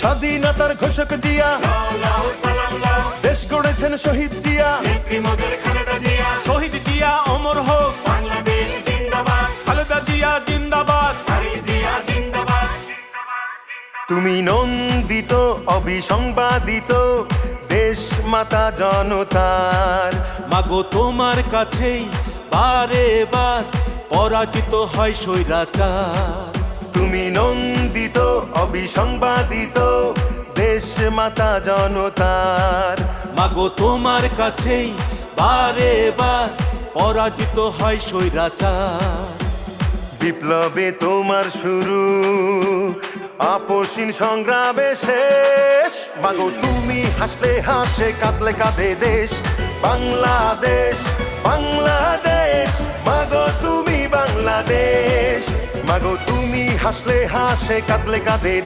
স্বাধীনতার ঘোষক জিয়া, দেশ গড়েছেন শহীদ জিয়া, শহীদ জিয়া অমর হোক, বাংলাদেশ জিন্দাবাদ, খালেদা জিয়া জিন্দাবাদ। তারেক জিয়া জিন্দাবাদ। তুমি নন্দিত অবিসংবাদিত দেশ মাতা জনতার। মাগো তোমার কাছেই বারে বার পরাজিত হয় স্বৈরাচার। তুমি নন্দিত অবিসংবাদিত দেশ মাতা জনতার। মাগো তোমার কাছেই বারে বার পরাজিত হয় স্বৈরাচার। বিপ্লবে তোমার শুরু, আপসীন সংগ্রামে শেষ। মাগো তুমি হাসলে হাসে, কাঁদলে কাঁদে দেশ বাংলাদেশ, বাংলাদেশ। মাগো তুমি বাংলাদেশ, মাগো তুমি হাসলে হাসে, কাঁদলে কাঁদে